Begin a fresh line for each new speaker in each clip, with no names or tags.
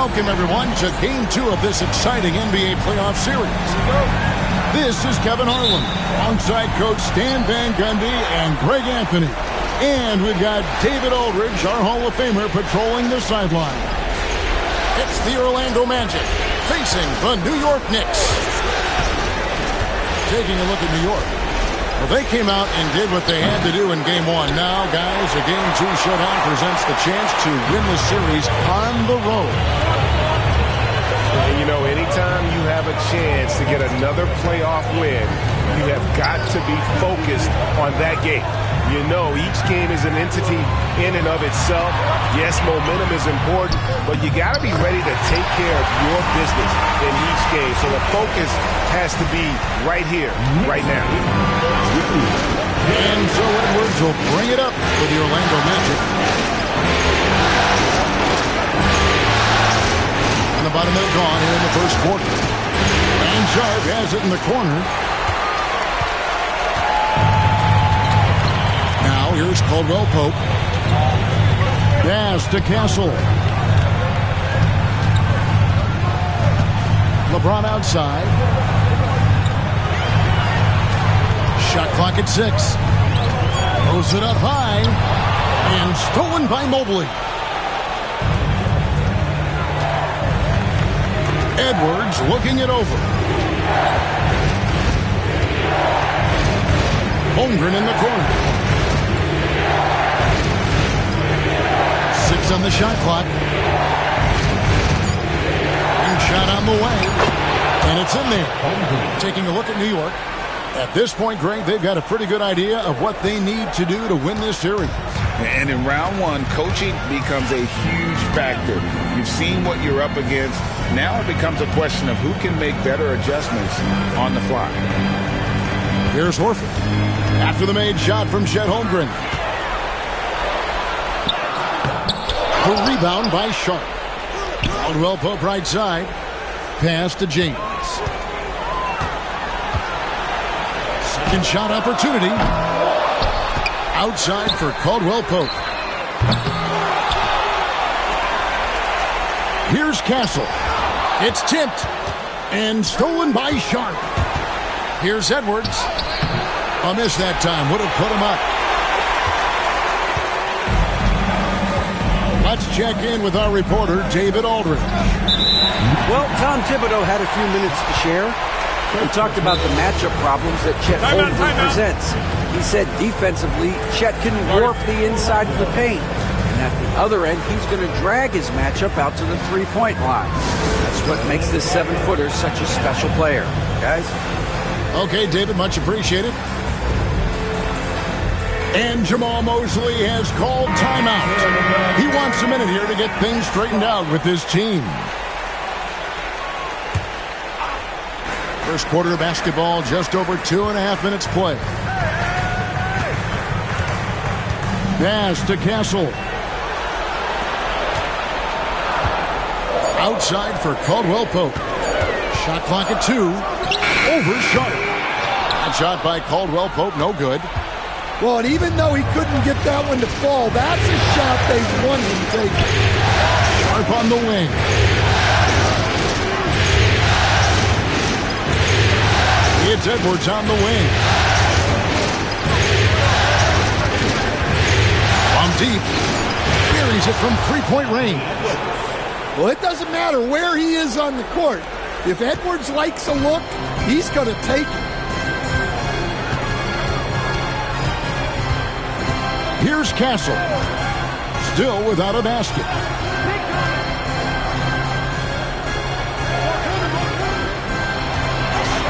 Welcome, everyone, to Game 2 of this exciting NBA playoff series. This is Kevin Harlan, alongside Coach Stan Van Gundy and Greg Anthony. And we've got David Aldridge, our Hall of Famer, patrolling the sideline. It's the Orlando Magic facing the New York Knicks. Taking a look at New York. Well, they came out and did what they had to do in Game 1. Now, guys, a Game 2 showdown presents the chance to win the series on the road.
And, you know, anytime you have a chance to get another playoff win, you have got to be focused on that game. You know, each game is an entity in and of itself. Yes, momentum is important, but you got to be ready to take care of your business in each game. So the focus has to be right here, right now.
And so Edwards will bring it up for the Orlando Magic. And about a minute gone here in the first quarter. And Sharp has it in the corner. Now here's Caldwell Pope. Pass to Castle. LeBron outside. Shot clock at 6. Throws it up high. And stolen by Mobley. Edwards looking it over. Holmgren in the corner. 6 on the shot clock. And shot on the way. And it's in there. Taking a look at New York. At this point, Greg, they've got a pretty good idea of what they need to do to win this series.
And in round one, coaching becomes a huge factor. You've seen what you're up against. Now it becomes a question of who can make better adjustments on the fly.
Here's Horford. After the made shot from Chet Holmgren. The rebound by Sharp. Caldwell Pope right side. Pass to James. Second shot opportunity. Outside for Caldwell Pope. Here's Castle. It's tipped and stolen by Sharp. Here's Edwards. A miss that time. Would have put him up. Let's check in with our reporter, David Aldridge.
Well, Tom Thibodeau had a few minutes to share. He talked about the matchup problems that Chet Holmgren presents. He said defensively, Chet can warp the inside of the paint. And at the other end, he's going to drag his matchup out to the three-point line. That's what makes this 7-footer such a special player. Guys?
Okay, David, much appreciated. And Jamal Mosley has called timeout. He wants a minute here to get things straightened out with his team. First quarter of basketball, just over 2.5 minutes play. Pass to Castle. Outside for Caldwell Pope. Shot clock at 2. Over Sharp. That shot by Caldwell Pope, no good.
Well, and even though he couldn't get that one to fall, that's a shot they want him to take.
Sharp on the wing. It's Edwards on the wing. From deep. Buries it from three-point range.
Well, it doesn't matter where he is on the court. If Edwards likes a look, he's going to take it.
Here's Castle. Still without a basket.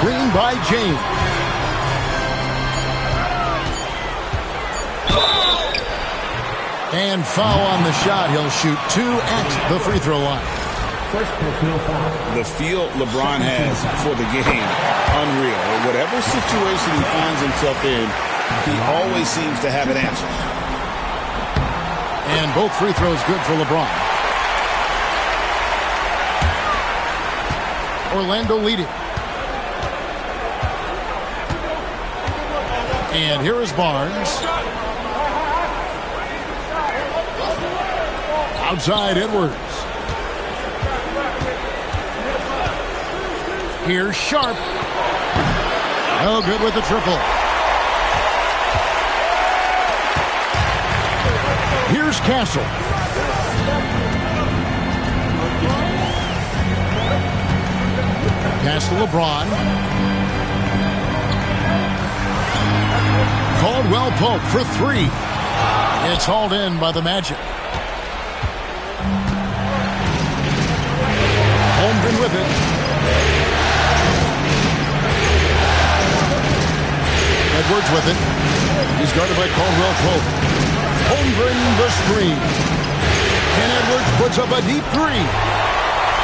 Screen by James. And foul on the shot. He'll shoot 2 at the free throw line.
The feel LeBron has for the game, unreal. Whatever situation he finds himself in, he always seems to have an answer.
And both free throws good for LeBron. Orlando leading. And here is Barnes. Outside Edwards. Here's Sharp. No good with the triple. Here's Castle. Pass to LeBron. Caldwell Pope for three. It's hauled in by the Magic. Holmgren with it. Edwards with it. He's guarded by Caldwell Pope. Holmgren the screen. And Edwards puts up a deep three.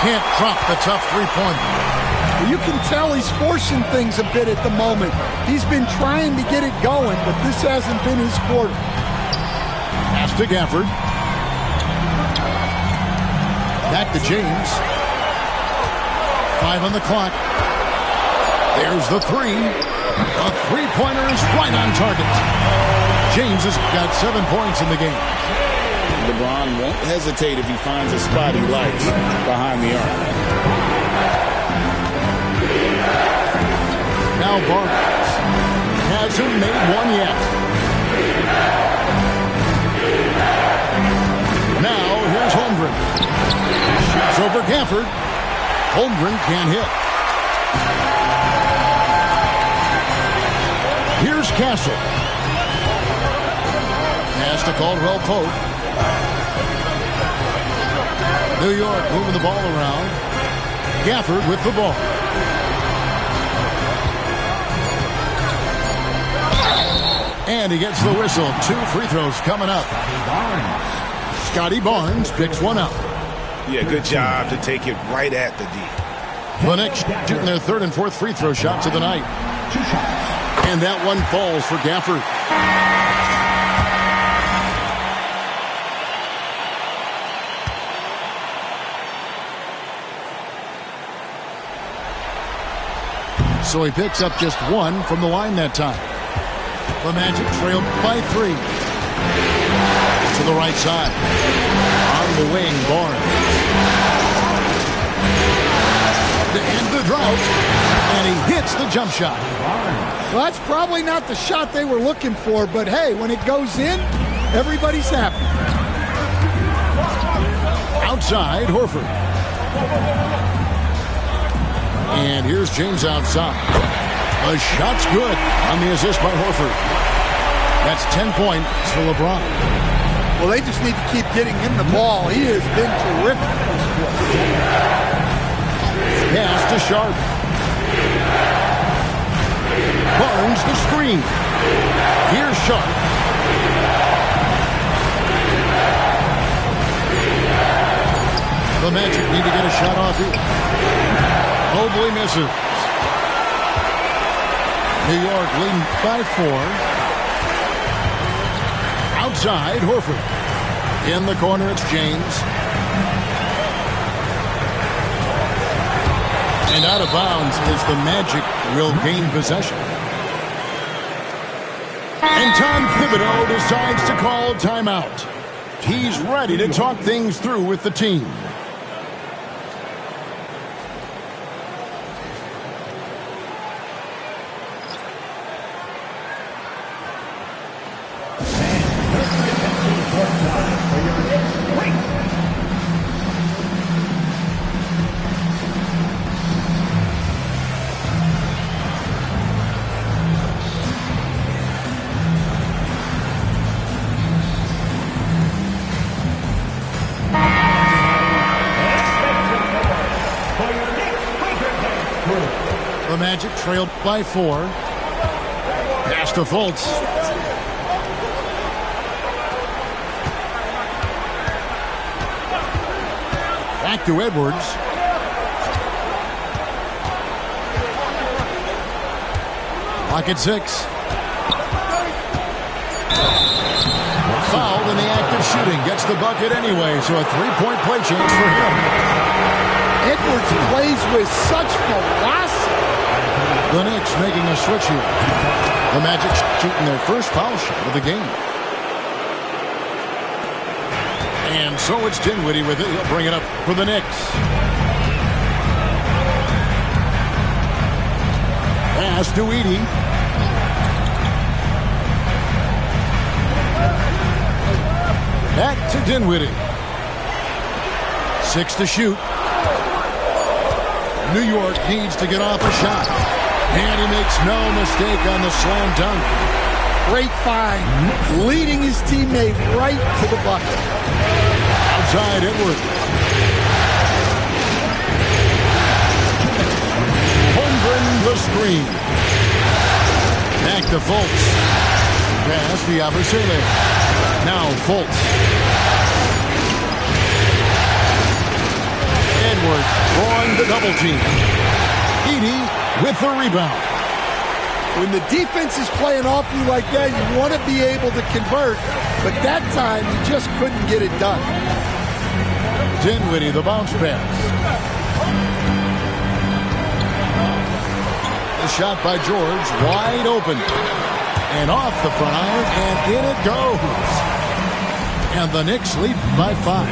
Can't drop the tough three-pointer.
You can tell he's forcing things a bit at the moment. He's been trying to get it going, but this hasn't been his quarter.
Pass to Gafford. Back to James. 5 on the clock. There's the three. A three-pointer is right on target. James has got 7 points in the game.
LeBron won't hesitate if he finds a spot he likes behind the arc.
Now Barnes hasn't made one yet. Now here's Holmgren. Shoots over Gafford. Holmgren can't hit. Here's Castle. Pass to Caldwell Pope. New York moving the ball around. Gafford with the ball. And he gets the whistle. 2 free throws coming up. Scotty Barnes picks one up.
Yeah, good job to take it right at the D.
The Knicks shooting their 3rd and 4th free throw shots of the night. And that one falls for Gafford. So he picks up just 1 from the line that time. The Magic trailed by 3. To the right side. On the wing, Barnes. To end the drought. And he hits the jump shot.
Well, that's probably not the shot they were looking for, but hey, when it goes in, everybody's happy.
Outside, Horford. And here's James outside. The shot's good on the assist by Horford. That's 10 points for LeBron.
Well, they just need to keep getting him the ball. He has been terrific.
Pass to Sharp. Barnes the screen. Here's Sharp. The Magic need to get a shot off here. Mobley misses. New York leading by 4. Outside, Horford. In the corner, it's James. And out of bounds as the Magic will gain possession. And Tom Thibodeau decides to call a timeout. He's ready to talk things through with the team. The Magic trailed by 4. Pass to Fultz. Back to Edwards. Clock at 6. Fouled in the act of shooting. Gets the bucket anyway, so a 3-point play chance for him.
Edwards plays with such velocity.
The Knicks making a switch here. The Magic shooting their first foul shot of the game. And so it's Dinwiddie with it. He'll bring it up for the Knicks. Pass to Edie. Back to Dinwiddie. 6 to shoot. New York needs to get off a shot. And he makes no mistake on the slam dunk.
Great find. Leading his teammate right to the bucket.
Outside Edwards. Holmgren the screen. Back to Fultz. Pass to Iba2k. Now Fultz. Edwards drawing the double team. Edie with the rebound.
When the defense is playing off you like that, you want to be able to convert. But that time, you just couldn't get it done.
Dinwiddie, the bounce pass. The shot by George, wide open. And off the front iron, and in it goes. And the Knicks lead by 5.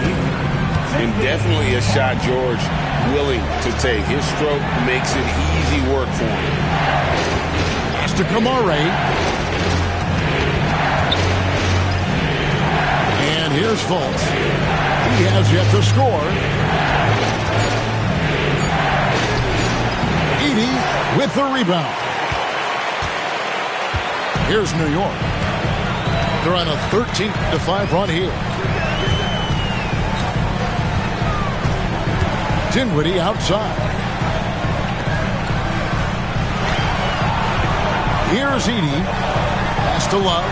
And definitely a shot George willing to take. His stroke makes it easy work for him.
Pass to Kamare. And here's Fultz. He has yet to score. Edie with the rebound. Here's New York. They're on a 13-5 run here. Dinwiddie outside. Here's Edie. Pass to Love.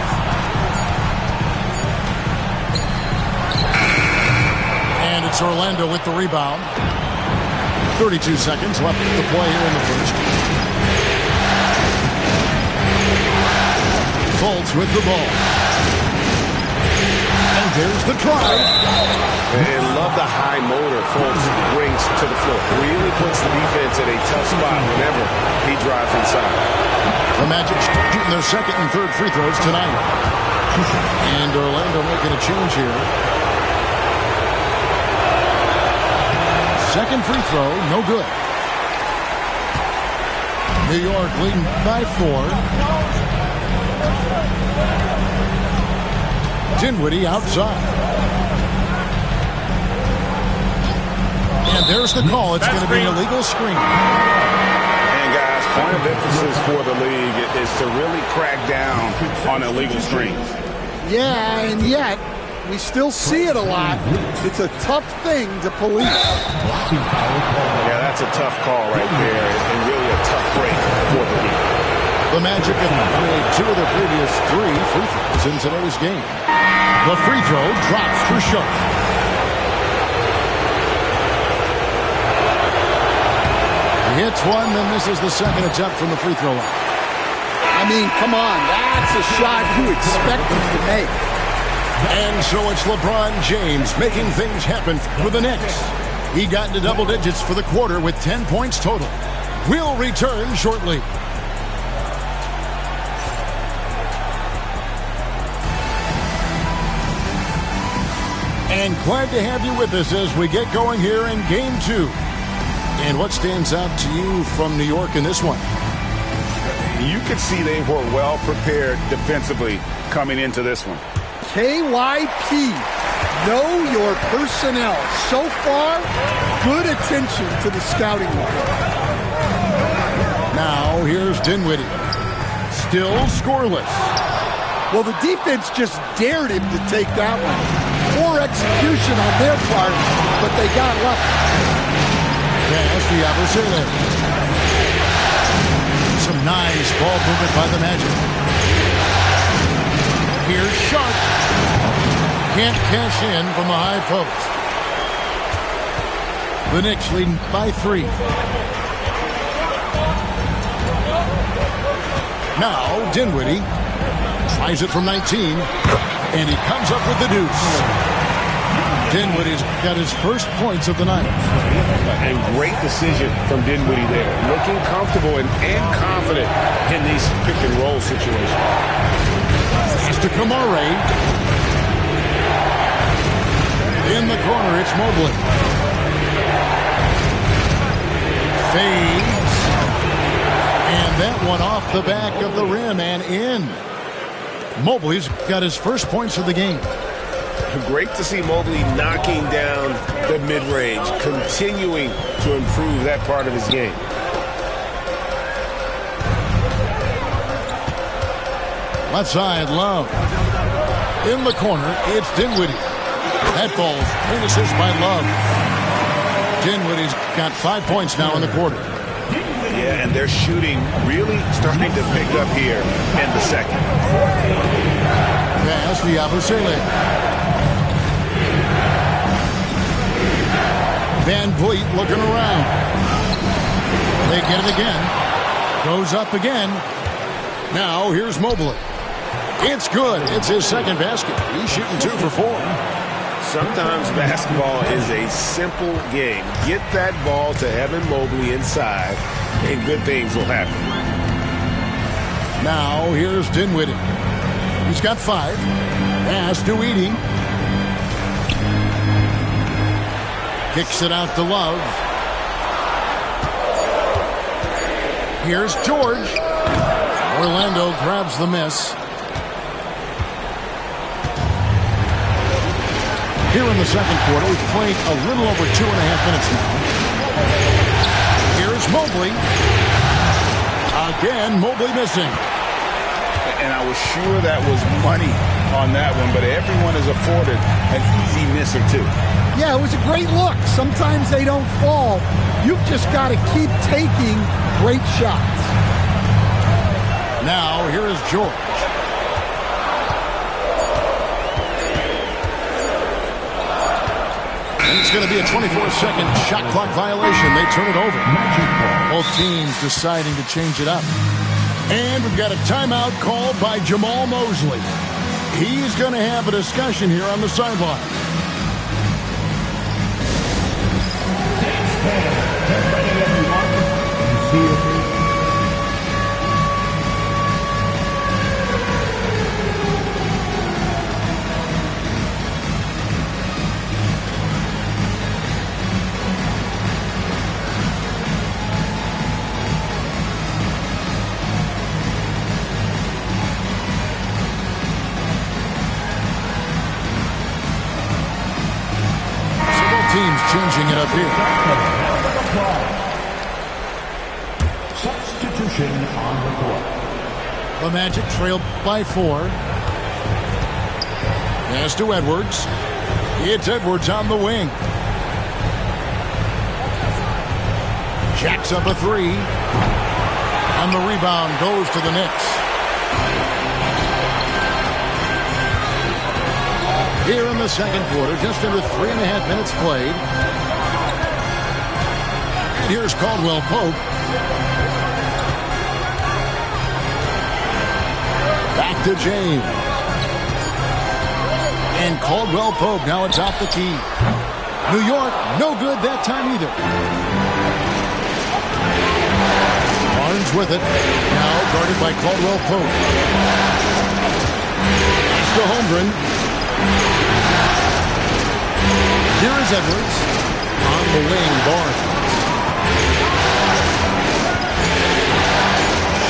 And it's Orlando with the rebound. 32 seconds left to play here in the first. Fultz with the ball. And there's the try.
And love the high motor Fultz brings to the floor. Really puts the defense in a tough spot whenever he drives inside.
The Magic shooting their second and third free throws tonight. And Orlando making a change here. Second free throw, no good. New York leading by 4. Dinwiddie outside. And there's the call. It's going to be an illegal screen.
And guys, point of emphasis for the league is to really crack down on illegal screens.
Yeah, and yet, we still see it a lot. It's a tough thing to police.
Yeah, that's a tough call right there, and really a tough break for the league.
The Magic have made 2 of their previous 3 free throws in today's game. The free throw drops for Sharp. He hits one, then misses the second attempt from the free throw line.
I mean, come on. That's a shot you expect him to make.
And so it's LeBron James making things happen for the Knicks. He got into double digits for the quarter with 10 points total. We'll return shortly. And glad to have you with us as we get going here in Game 2. And what stands out to you from New York in this one?
You could see they were well prepared defensively coming into this one.
KYP, know your personnel. So far, good attention to the scouting report.
Now here's Dinwiddie. Still scoreless.
Well, the defense just dared him to take that one. Poor execution on their part, but they got lucky.
Pass to Iba2k. Some nice ball movement by the Magic. Here's Sharp. Can't cash in from the high post. The Knicks leading by 3. Now Dinwiddie tries it from 19, and he comes up with the deuce. Dinwiddie's got his first points of the night.
And great decision from Dinwiddie there. Looking comfortable and confident in these pick-and-roll situations.
Pass to Kamare. In the corner, it's Mobley. Fades. And that one off the back of the rim and in. Mobley's got his first points of the game.
Great to see Mobley knocking down the mid-range, continuing to improve that part of his game.
Left side, Love. In the corner, it's Dinwiddie. That ball finishes by Love. Dinwiddie's got 5 points now in the quarter.
Yeah, and their shooting really starting to pick up here in the second.
Pass to Iba2k. Van Vliet looking around. They get it again. Goes up again. Now here's Mobley. It's good. It's his second basket. He's shooting 2 for 4.
Sometimes basketball is a simple game. Get that ball to Evan Mobley inside, and good things will happen.
Now here's Dinwiddie. He's got 5. Pass to Edey. Kicks it out to Love. Here's George. Orlando grabs the miss. Here in the second quarter, we've played a little over 2.5 minutes now. Here's Mobley. Again, Mobley missing.
And I was sure that was money on that one, but everyone is afforded an easy miss or two.
Yeah, it was a great look. Sometimes they don't fall. You've just got to keep taking great shots.
Now, here is George. And it's going to be a 24-second shot clock violation. They turn it over. Both teams deciding to change it up. And we've got a timeout called by Jamal Mosley. He's going to have a discussion here on the sideline. Teams changing it up here.
Substitution on the court.
The Magic trail by 4. Pass to Edwards. It's Edwards on the wing. Jacks up a 3. And the rebound goes to the Knicks. Here in the second quarter, just under 3.5 minutes played. And here's Caldwell Pope. Back to James. And Caldwell Pope now atop the key. New York, no good that time either. Barnes with it. Now guarded by Caldwell Pope. Pass to Holmgren. Here is Edwards. On the wing, Barnes.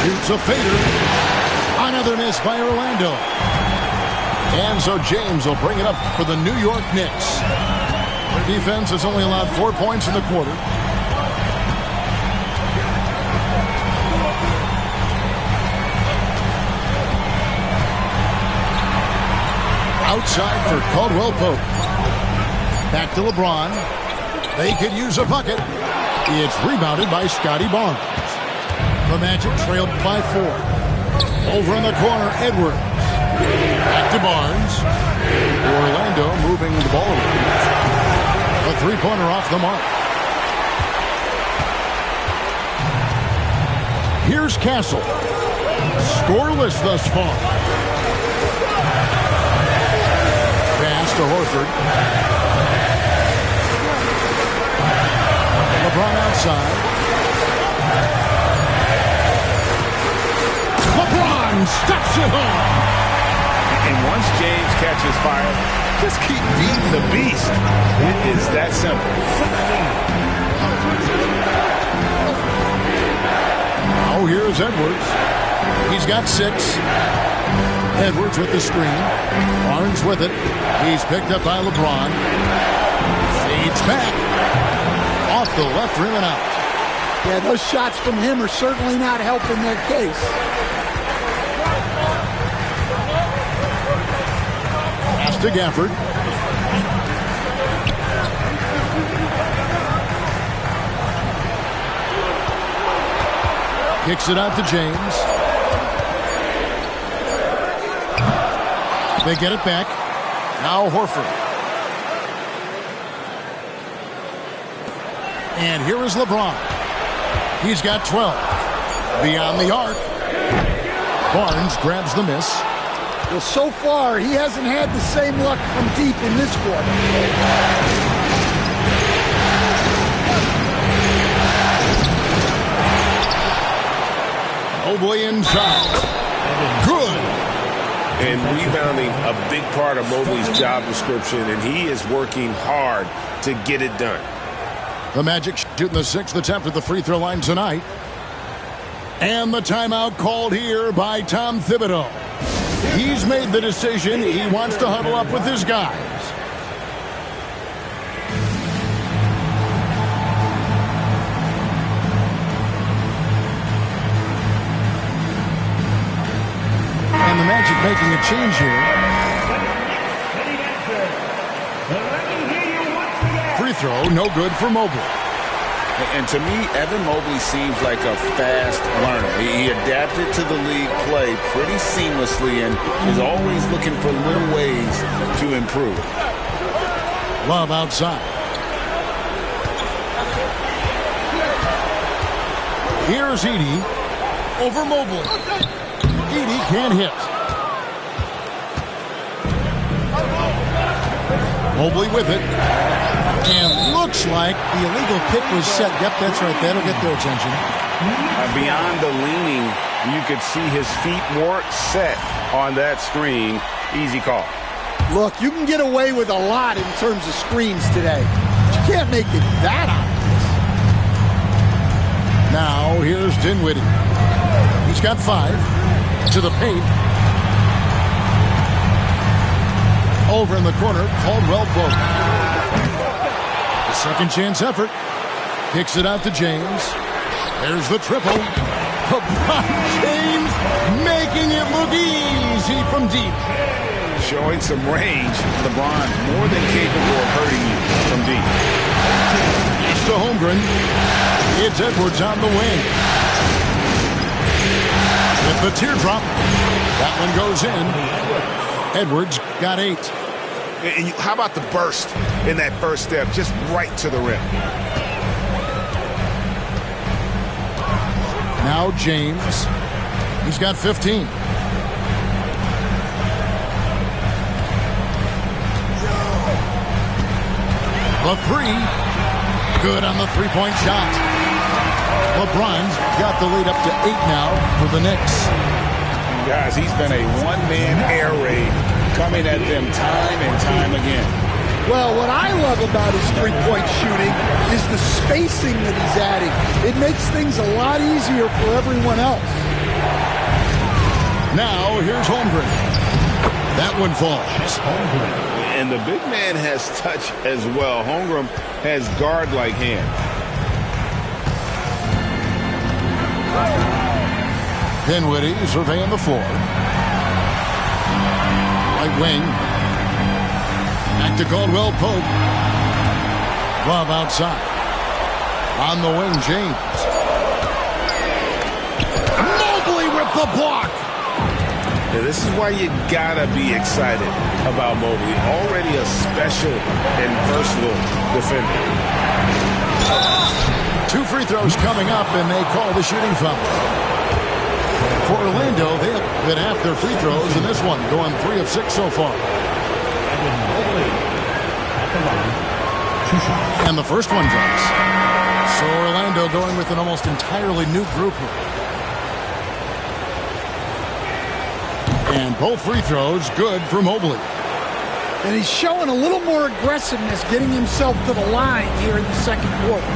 Shoots a fader. Another miss by Orlando. And so James will bring it up for the New York Knicks. Their defense has only allowed 4 points in the quarter. Outside for Caldwell Pope. Back to LeBron. They could use a bucket. It's rebounded by Scotty Barnes. The Magic trailed by 4. Over in the corner, Edwards. Back to Barnes. Orlando moving the ball around. A 3-pointer off the mark. Here's Castle. Scoreless thus far. Pass to Horford. LeBron outside. LeBron stuffs it home.
And once James catches fire, just keep beating the beast. It is that simple.
Now Now here's Edwards. He's got 6. Edwards with the screen. Barnes with it. He's picked up by LeBron. Fades back. Off the left rim and out.
Yeah, those shots from him are certainly not helping their case.
Pass to Gafford. Kicks it out to James. They get it back. Now Horford. And here is LeBron. He's got 12. Beyond the arc. Barnes grabs the miss.
Well, so far, he hasn't had the same luck from deep in this quarter.
Mobley inside. Good.
And rebounding, a big part of Mobley's job description, and he is working hard to get it done.
The Magic shooting the 6th attempt at the free throw line tonight. And the timeout called here by Tom Thibodeau. He's made the decision. He wants to huddle up with his guys. And the Magic making a change here. Free throw, no good for Mobley.
And to me, Evan Mobley seems like a fast learner. He adapted to the league play pretty seamlessly and is always looking for little ways to improve.
Love outside. Here's Edey over Mobley. Edey can't hit. Mobley with it. And looks like the illegal kick was set. Yep, that's right. That'll get their attention.
Beyond the leaning, you could see his feet weren't set on that screen. Easy call.
Look, you can get away with a lot in terms of screens today. But you can't make it that obvious.
Now, here's Dinwiddie. He's got 5. To the paint. Over in the corner, Caldwell Pope. Second chance effort. Kicks it out to James. There's the triple. LeBron James making it look easy from deep.
Showing some range.
LeBron more than capable of hurting you from deep.
It's to Holmgren. It's Edwards on the wing. With the teardrop. That one goes in. Edwards got 8.
And how about the burst in that first step, just right to the rim.
Now James. He's got 15. The 3. Good on the three-point shot. LeBron's got the lead up to 8 now for the Knicks.
Guys, he's been a one-man air raid coming at them time and time again.
Well, what I love about his three-point shooting is the spacing that he's adding. It makes things a lot easier for everyone else.
Now, here's Holmgren. That one falls.
And the big man has touch as well. Holmgren has guard-like hand.
Dinwiddie surveying the floor. Right wing. Back to Caldwell Pope. Love outside. On the wing, James. Mobley with the block.
Now, this is why you gotta be excited about Mobley. Already a special and versatile defender.
2 free throws coming up, and they call the shooting foul. For Orlando, they have been half their free throws in this one, going 3 of 6 so far. And the first one drops. So Orlando going with an almost entirely new group here. And both free throws good for Mobley.
And he's showing a little more aggressiveness, getting himself to the line here in the second quarter.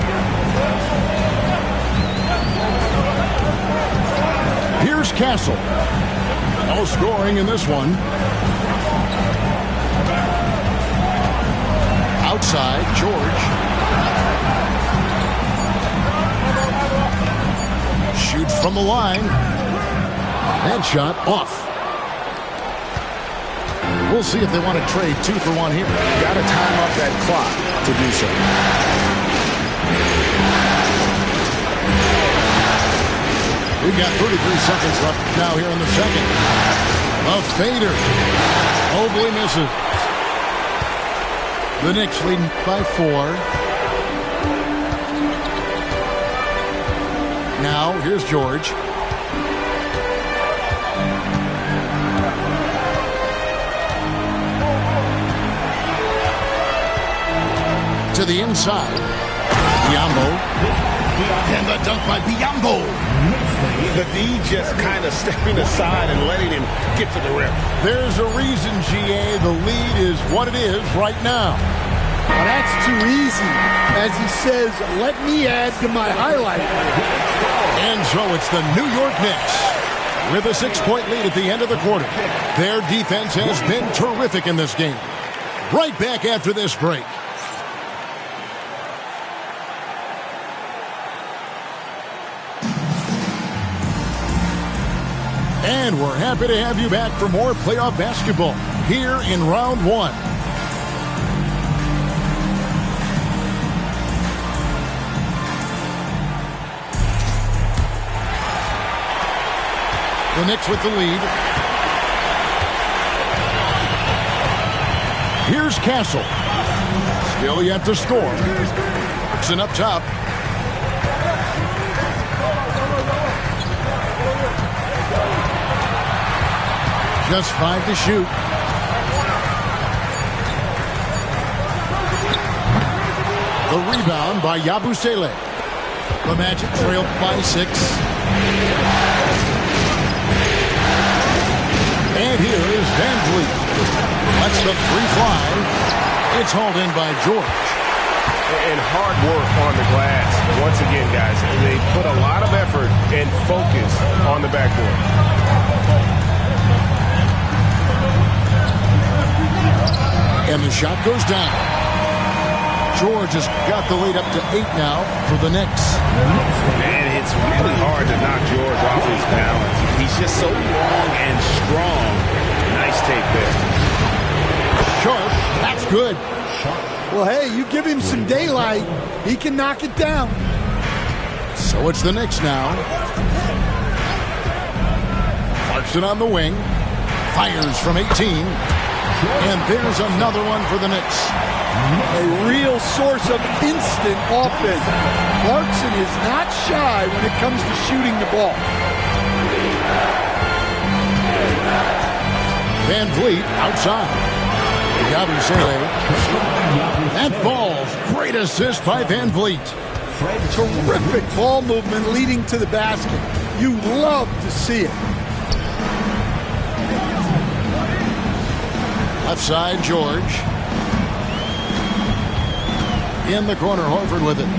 Here's Castle. No scoring in this one. Outside, George. Shoots from the line. Headshot off. We'll see if they want to trade 2 for 1 here.
Got to time up that clock to do so.
We've got 33 seconds left now here in the second. A fader. Mobley misses. The Knicks leading by 4. Now, here's George. To the inside. Biyombo. And the dunk by Biyombo.
The D just kind of stepping aside and letting him get to the rim.
There's a reason, GA, the lead is what it is right now.
Well, that's too easy. As he says, let me add to my highlight.
And so it's the New York Knicks with a 6-point lead at the end of the quarter. Their defense has been terrific in this game. Right back after this break. And we're happy to have you back for more playoff basketball here in round 1. The Knicks with the lead. Here's Castle. Still yet to score. Clarkson up top. Just 5 to shoot. The rebound by Yabusele. The Magic trailed by 6. And here is Van Vliet. Lets the 3 fly. It's hauled in by George.
And hard work on the glass. Once again, guys, they put a lot of effort and focus on the backboard.
And the shot goes down. George has got the lead up to 8 now for the Knicks.
Man, it's really hard to knock George off his balance. He's just so long and strong. Nice take there.
Sharp. That's good.
Well, hey, you give him some daylight, he can knock it down.
So it's the Knicks now. Clarkson on the wing. Fires from 18. And there's another one for the Knicks.
A real source of instant offense. Clarkson is not shy when it comes to shooting the ball.
Van Vliet outside. Yabusele. That falls. Great assist by Van Vliet.
Terrific ball movement leading to the basket. You love to see it.
Left side, George. In the corner, Horford with it.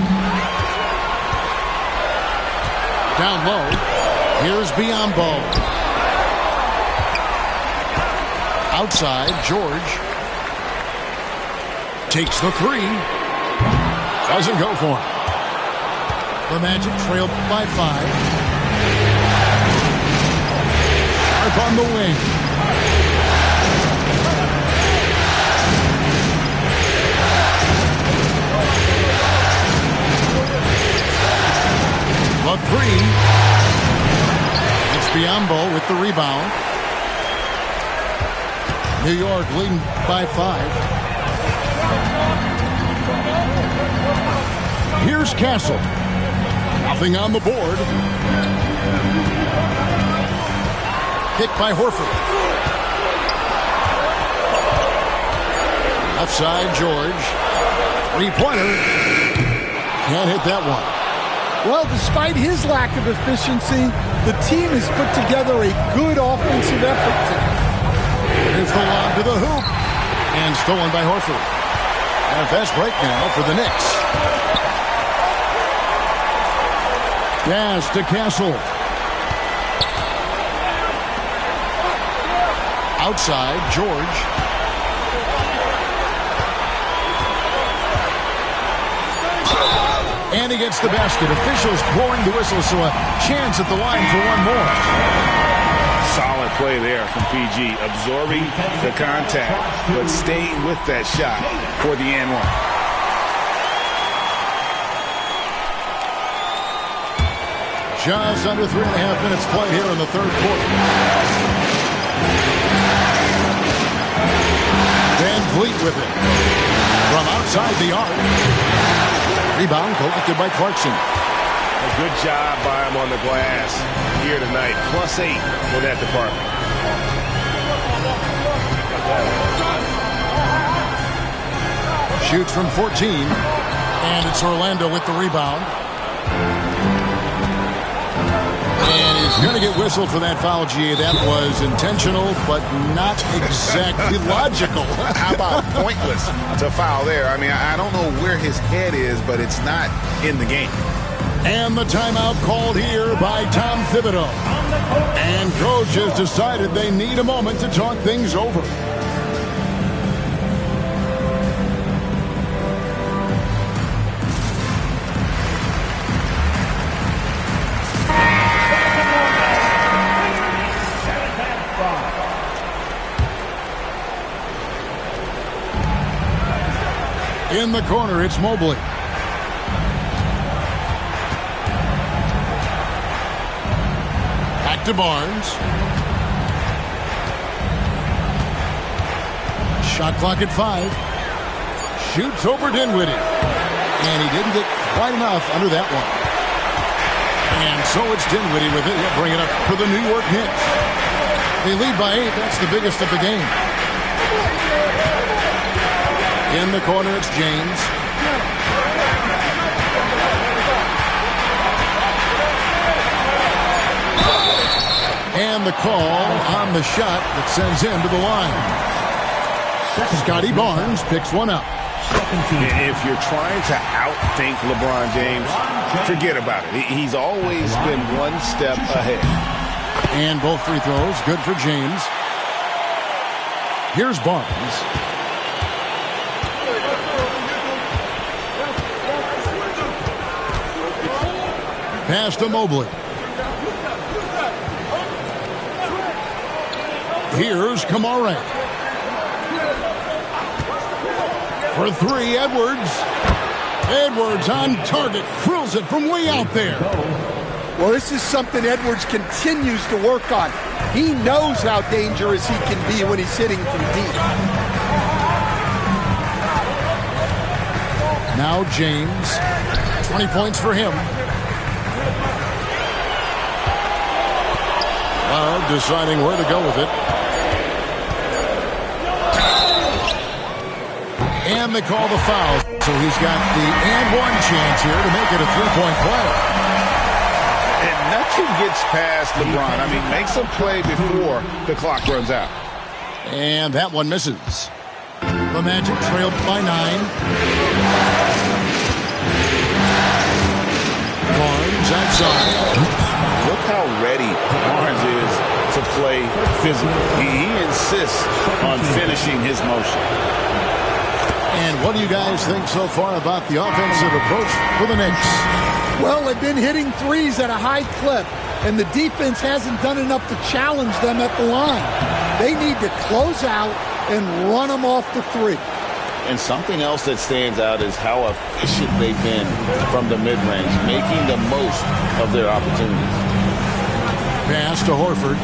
Down low. Here's Biyombo. Outside, George. Takes the 3. Doesn't go for it. The Magic trailed by 5. Sharp on the wing. The 3. It's Biyombo with the rebound. New York leading by 5. Here's Castle. Nothing on the board. Hit by Horford. Left side, George. 3-pointer. Can't hit that one.
Well, despite his lack of efficiency, the team has put together a good offensive effort today.
Here's the lob to the hoop. And stolen by Horford. And a fast break now for the Knicks. Pass to Castle. Outside, George. And he gets the basket. Officials blowing the whistle, so a chance at the line for one more.
Solid play there from PG. Absorbing the contact, but staying with that shot for the and one.
Just under 3.5 minutes played here in the third quarter. Van Vliet with it. From outside the arc. Rebound collected by Clarkson.
A good job by him on the glass here tonight. +8 in that department.
Shoots from 14. And it's Orlando with the rebound. And he's going to get whistled for that foul, G. That was intentional, but not exactly logical.
How about pointless to foul there? I mean, I don't know where his head is, but it's not in the game.
And the timeout called here by Tom Thibodeau. And coach has decided they need a moment to talk things over. In the corner, it's Mobley. Back to Barnes. Shot clock at 5. Shoots over Dinwiddie. And he didn't get quite enough under that one. And so it's Dinwiddie with it. He'll bring it up for the New York Knicks. They lead by 8. That's the biggest of the game. In the corner, it's James. And the call on the shot that sends him to the line. Scotty Barnes picks one up.
If you're trying to outthink LeBron James, forget about it. He's always been one step ahead.
And both free throws, good for James. Here's Barnes. Pass to Mobley. Here's Kamara. For 3, Edwards. Edwards on target. Drills it from way out there.
Well, this is something Edwards continues to work on. He knows how dangerous he can be when he's hitting from deep.
Now James. 20 points for him. Deciding where to go with it. And they call the foul. So he's got the and one chance here to make it a 3-point play.
And nothing gets past LeBron. I mean, makes a play before the clock runs out.
And that one misses. The Magic trailed by 9. Barnes outside.
Look how ready Barnes is to play physical. He insists on finishing his motion.
And what do you guys think so far about the offensive approach for the Knicks?
Well, they've been hitting threes at a high clip, and the defense hasn't done enough to challenge them at the line. They need to close out and run them off the 3.
And something else that stands out is how efficient they've been from the mid-range, making the most of their opportunities.
Pass to Horford.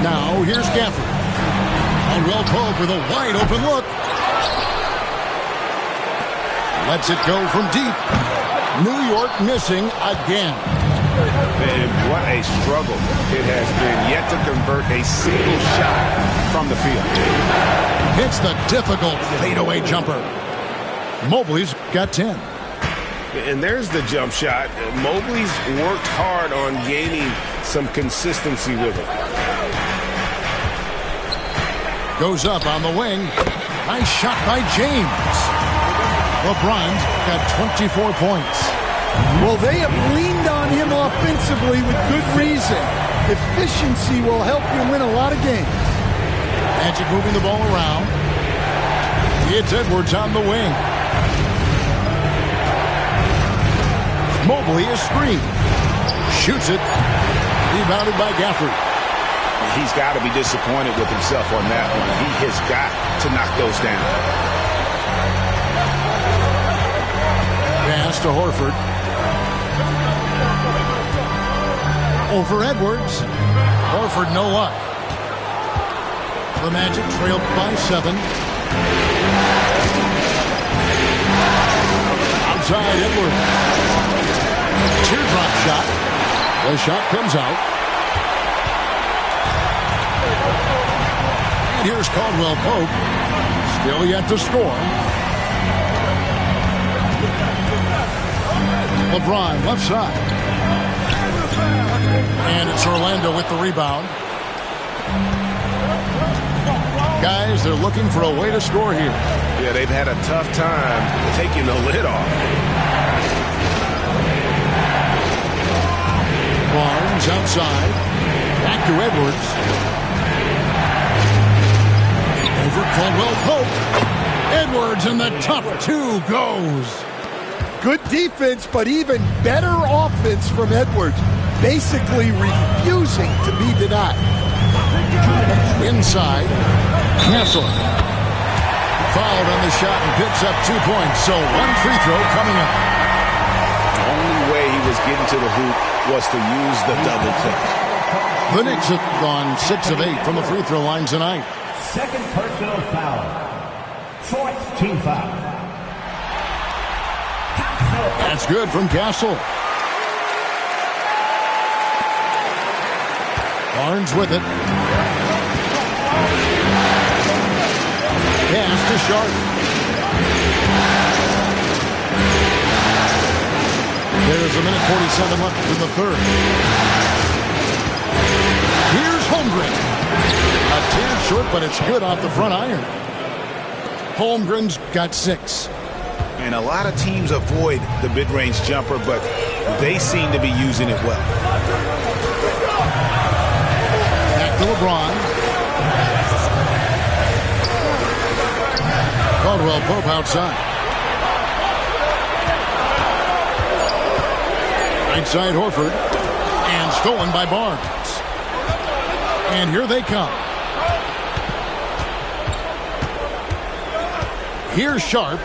Now here's Gafford. Caldwell Pope with a wide open look. Lets it go from deep. New York missing again.
And what a struggle it has been yet to convert a single shot from the field.
Hits the difficult fadeaway jumper. Mobley's got 10.
And there's the jump shot. Mobley's worked hard on gaining some consistency with it.
Goes up on the wing. Nice shot by James. LeBron's got 24 points.
Well, they have leaned on him offensively with good reason. Efficiency will help you win a lot of games.
Magic moving the ball around. It's Edwards on the wing. Mobley is screened. Shoots it. Rebounded by Gafford.
He's got to be disappointed with himself on that one. He has got to knock those down.
Pass to Horford. Over Edwards. Horford no luck. The Magic trailed by 7. Outside Edwards. Teardrop shot. The shot comes out. And here's Caldwell Pope. Still yet to score. LeBron left side. And it's Orlando with the rebound. Guys, they're looking for a way to score here.
Yeah, they've had a tough time taking the lid off.
Barnes outside. Back to Edwards. Over Caldwell Pope. Edwards and the tough 2 goes.
Good defense, but even better offense from Edwards. Basically refusing to be denied.
Inside. Castle. Fouled on the shot and picks up 2 points. So 1 free throw coming up.
The only way he was getting to the hoop was to use the double click.
The Knicks have gone 6 of 8 from the free throw line tonight.
Second personal foul. Fourth team foul.
That's good from Castle. Barnes with it. Pass to Sharp. There's a minute 47 left in the third. Here's Holmgren. A tad short, but it's good off the front iron. Holmgren's got 6.
And a lot of teams avoid the mid-range jumper, but they seem to be using it well.
Back to LeBron. Caldwell Pope outside. Right side Horford. And stolen by Barnes. And here they come. Here's Sharp.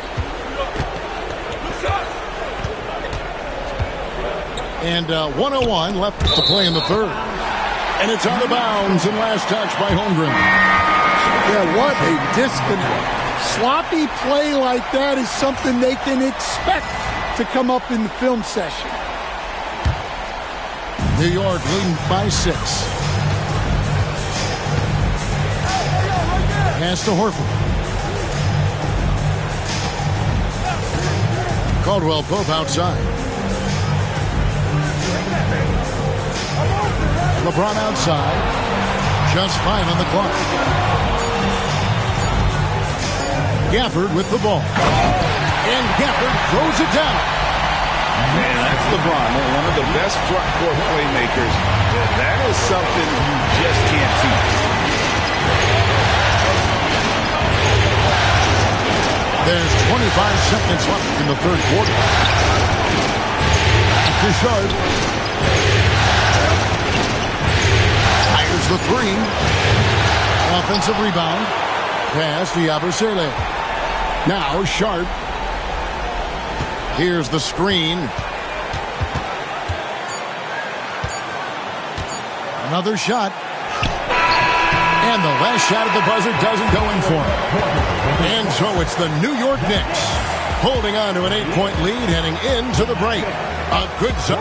And 1:01 left to play in the third. And it's on the bounds and last touch by Holmgren.
Yeah, what a disconnect. Sloppy play like that is something they can expect to come up in the film session.
New York leading by 6. Pass to Horford. Caldwell Pope outside. LeBron outside. Just 5 on the clock. Gafford with the ball. And Gafford throws it down.
Man, that's LeBron, one of the best front court playmakers. That is something you just can't teach.
There's 25 seconds left in the third quarter. To Sharp. Fires the 3. Offensive rebound. Pass to Yabusele. Now Sharp. Here's the screen. Another shot. And the last shot at the buzzer doesn't go in for him. And so it's the New York Knicks holding on to an 8-point lead heading into the break. A good zone.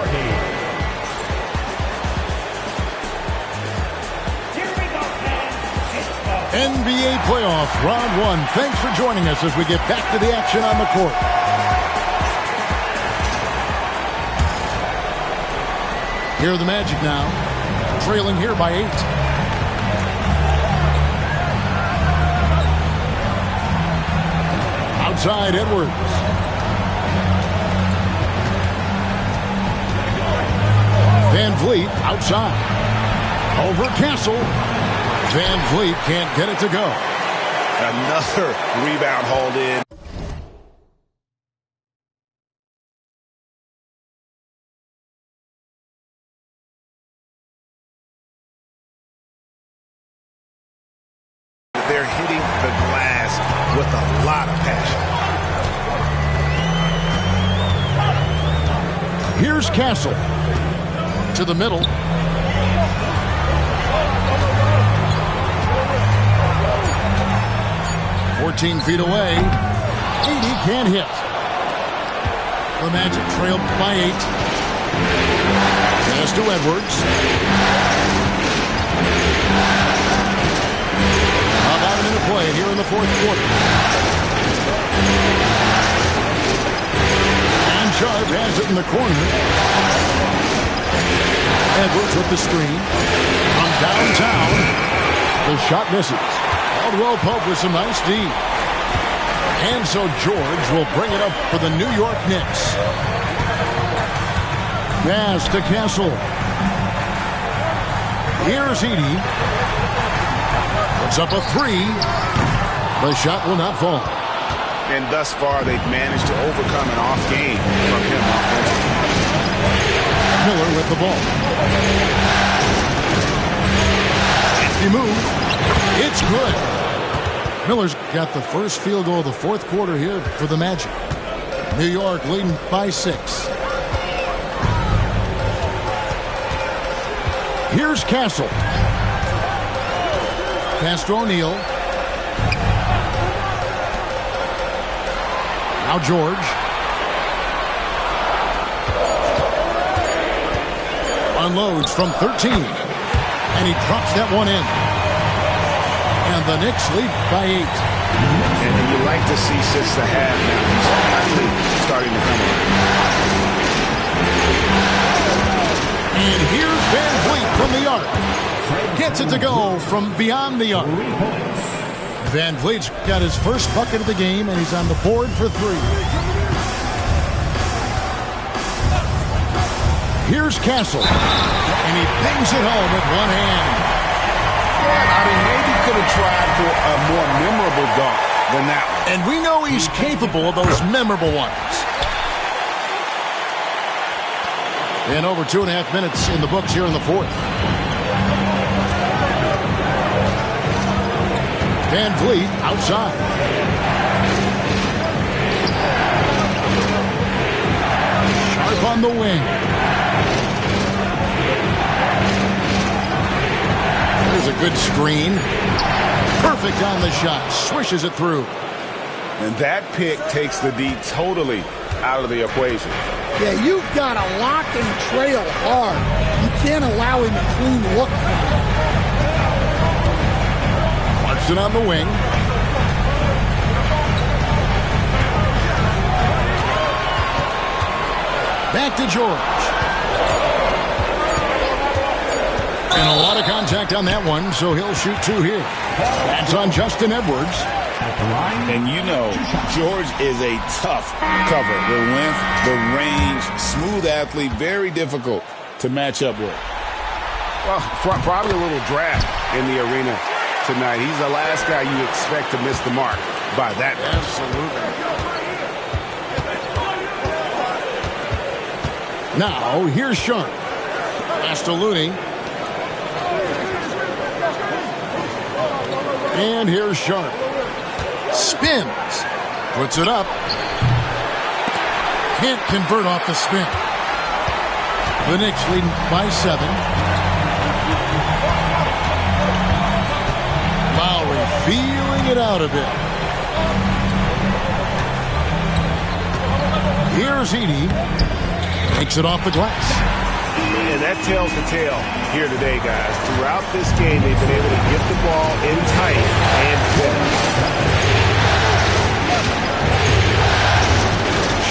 NBA playoff round 1. Thanks for joining us as we get back to the action on the court. Here are the Magic now, trailing here by 8. Outside Edwards. Van Vliet outside. over Castle. Van Vliet can't get it to go.
Another rebound hauled in. They're hitting the glass with a lot of passion.
Here's Castle. To the middle. Feet away. 80 can't hit. The Magic trailed by 8. Pass to Edwards. About a minute play here in the fourth quarter. And Sharp has it in the corner. Edwards with the screen. From downtown. The shot misses. Caldwell Pope with some nice D. And so George will bring it up for the New York Knicks. Pass to Castle. Here's Edey. Puts up a 3. The shot will not fall.
And thus far, they've managed to overcome an off game from him offensively.
Miller with the ball. Hefty move. It's good. Miller's got the first field goal of the fourth quarter here for the Magic. New York leading by 6. Here's Castle. Pass to O'Neal. Now George. Unloads from 13. And he drops that one in. And the Knicks lead by 8.
And you like to see since the half now. He's finally starting to come around.
And here's Van Vliet from the arc. Gets it to go from beyond the arc. Van Vliet's got his first bucket of the game, and he's on the board for 3. Here's Castle. And he bangs it home with one hand.
I mean, maybe could have tried for a more memorable dunk than that one.
And we know he's capable of those memorable ones. And over 2.5 minutes in the books here in the fourth. Van Vliet outside. Sharp on the wing. There's a good screen. Perfect on the shot. Swishes it through.
And that pick takes the D totally out of the equation.
Yeah, you've got to lock and trail hard. You can't allow him a clean look.
Clarkson on the wing. Back to George. And a lot of contact on that one, so he'll shoot 2 here. That's on Justin Edwards.
And you know, George is a tough cover. The length, the range, smooth athlete, very difficult to match up with.
Well, probably a little draft in the arena tonight. He's the last guy you expect to miss the mark by that much.
Absolutely. Now, here's Sharp. Pass to Looney. And here's Sharp. Spins. Puts it up. Can't convert off the spin. The Knicks leading by 7. Lowry feeling it out a bit. Here's Edey. Takes it off the glass.
And that tells the tale here today, guys. Throughout this game, they've been able to get the ball in tight and finish.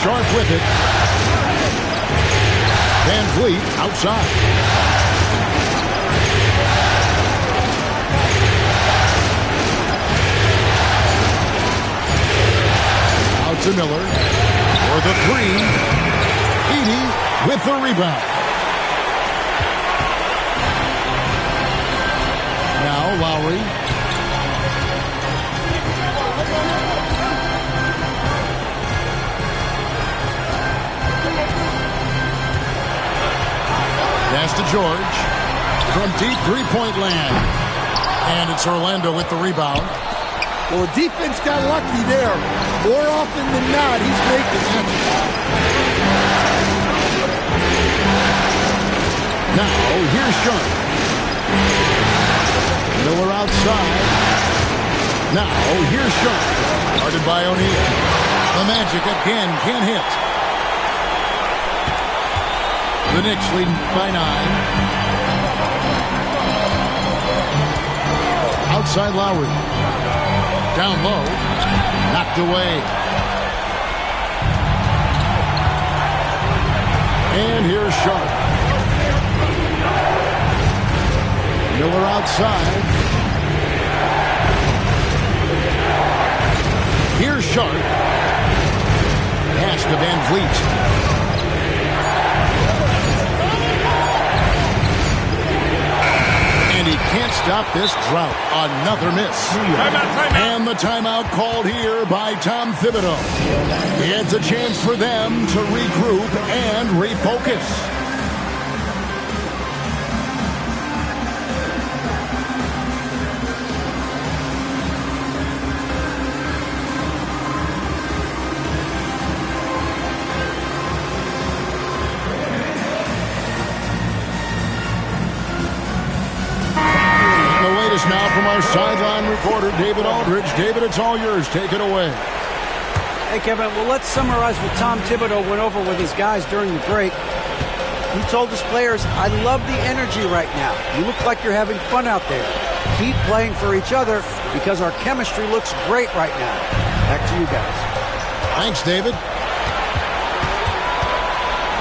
Sharp with it. Van Vliet outside. Out to Miller for the 3. Edey with the rebound. Lowry. Pass to George from deep three-point land. And it's Orlando with the rebound.
Well, the defense got lucky there. More often than not, he's making that.
Now, here's Sharp. Miller outside. Now, here's Sharp. Guarded by O'Neal. The Magic again can't hit. The Knicks leading by 9. Outside Lowry. Down low. Knocked away. And here's Sharp. Miller outside. Here's Sharp. Pass to Van Vliet. And he can't stop this drought. Another miss.
Timeout.
And the timeout called here by Tom Thibodeau. It's a chance for them to regroup and refocus. Now from our sideline reporter, David Aldridge. David, it's all yours. Take it away.
Hey, Kevin, well, let's summarize what Tom Thibodeau went over with his guys during the break. He told his players, I love the energy right now. You look like you're having fun out there. Keep playing for each other because our chemistry looks great right now. Back to you guys.
Thanks, David.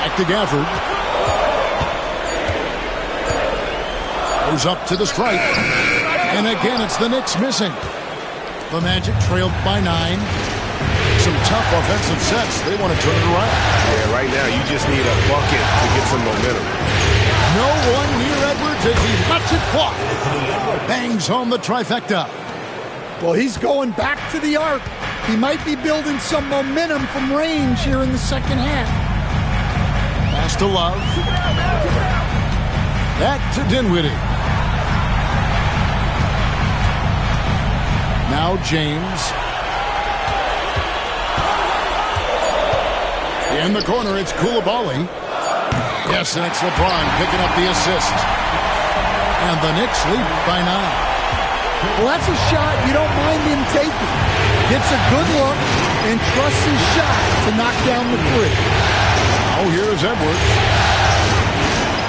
Back to Gafford. Goes up to the stripe. And again, it's the Knicks missing. The Magic trailed by 9. Some tough offensive sets. They want to turn it around.
Yeah, right now you just need a bucket to get some momentum.
No one near Edwards as he lets it fly. Bangs home the trifecta.
Well, he's going back to the arc. He might be building some momentum from range here in the second half.
Pass to Love. Back to Dinwiddie. Now James. In the corner, it's Koulibaly. Yes, and it's LeBron picking up the assist. And the Knicks lead by 9.
Well, that's a shot you don't mind him taking. Gets a good look and trusts his shot to knock down the 3.
Oh, here's Edwards.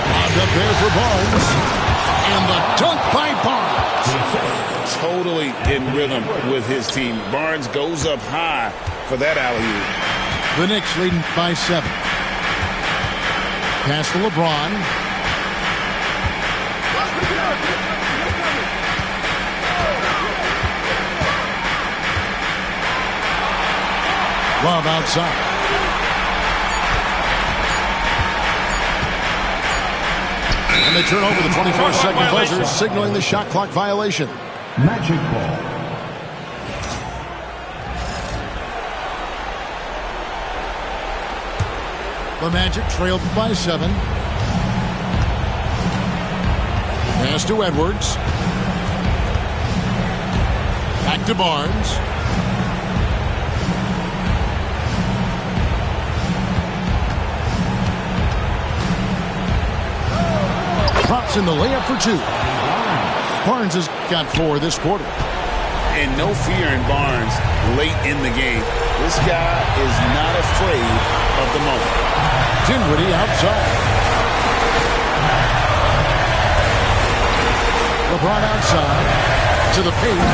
Lobbed up there for Barnes. And the dunk by Barnes.
Totally in rhythm with his team. Barnes goes up high for that alley-oop.
The Knicks leading by 7. Pass to LeBron. Love outside. And they turn over the 24-second buzzer, signaling the shot clock violation.
Magic ball.
The Magic trailed by 7. Pass to Edwards. Back to Barnes. Drops in the layup for 2. Barnes has got 4 this quarter.
And no fear in Barnes late in the game. This guy is not afraid of the moment.
Dinwiddie outside. LeBron outside to the paint,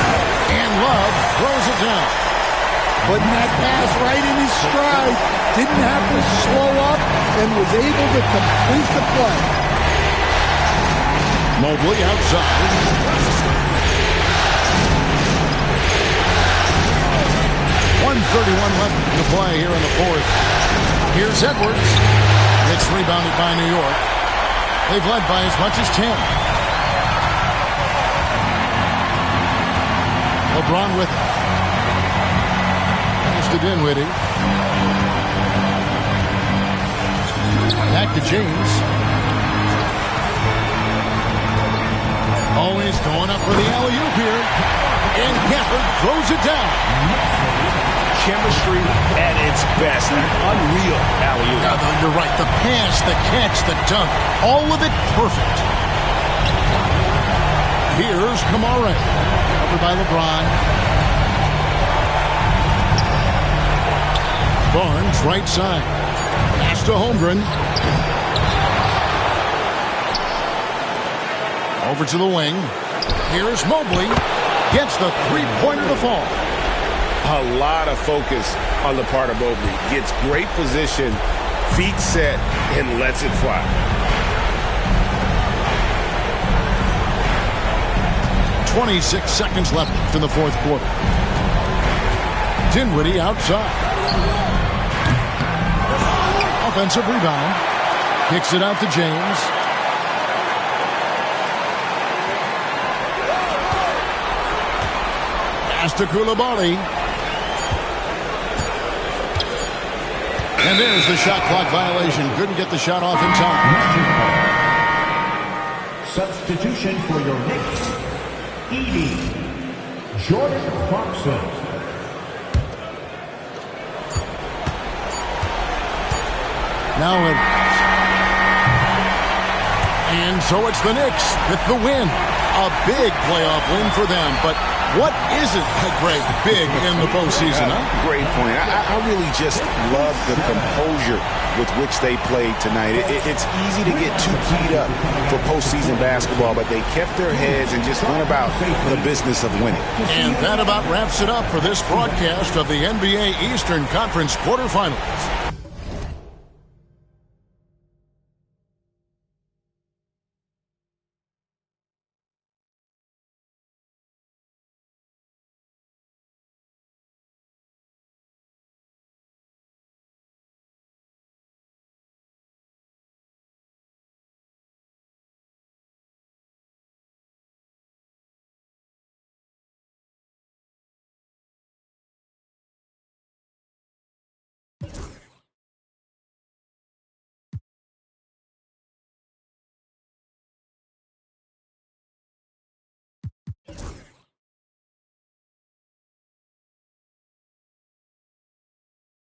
and Love throws it down.
Putting that pass right in his stride. Didn't have to slow up and was able to complete the play.
Mobley outside. 1:31 left to play here in the 4th. Here's Edwards. It's rebounded by New York. They've led by as much as 10. LeBron with it. Pass to Dinwiddie. Back to James. Always going up for the alley-oop here. And Gafford throws it down.
Chemistry at its best. An unreal alley-oop.
Yeah, you're right. The pass, the catch, the dunk. All of it perfect. Here's Kamara. Covered by LeBron. Barnes, right side. Pass to Holmgren. Over to the wing. Here's Mobley. Gets the three-pointer to fall.
A lot of focus on the part of Mobley. Gets great position, feet set, and lets it fly.
.26 seconds left in the fourth quarter. Dinwiddie outside. Offensive rebound. Kicks it out to James. Pass to Koulibaly. And there's the shot clock violation. Couldn't get the shot off in time.
Substitution for your Knicks. Jordan Clarkson.
Now it. And so it's the Knicks with the win. A big playoff win for them. But what isn't, Greg, big in the postseason, huh?
Great point. I really just love the composure with which they played tonight. It's easy to get too keyed up for postseason basketball, but they kept their heads and just went about the business of winning.
And that about wraps it up for this broadcast of the NBA Eastern Conference quarterfinals.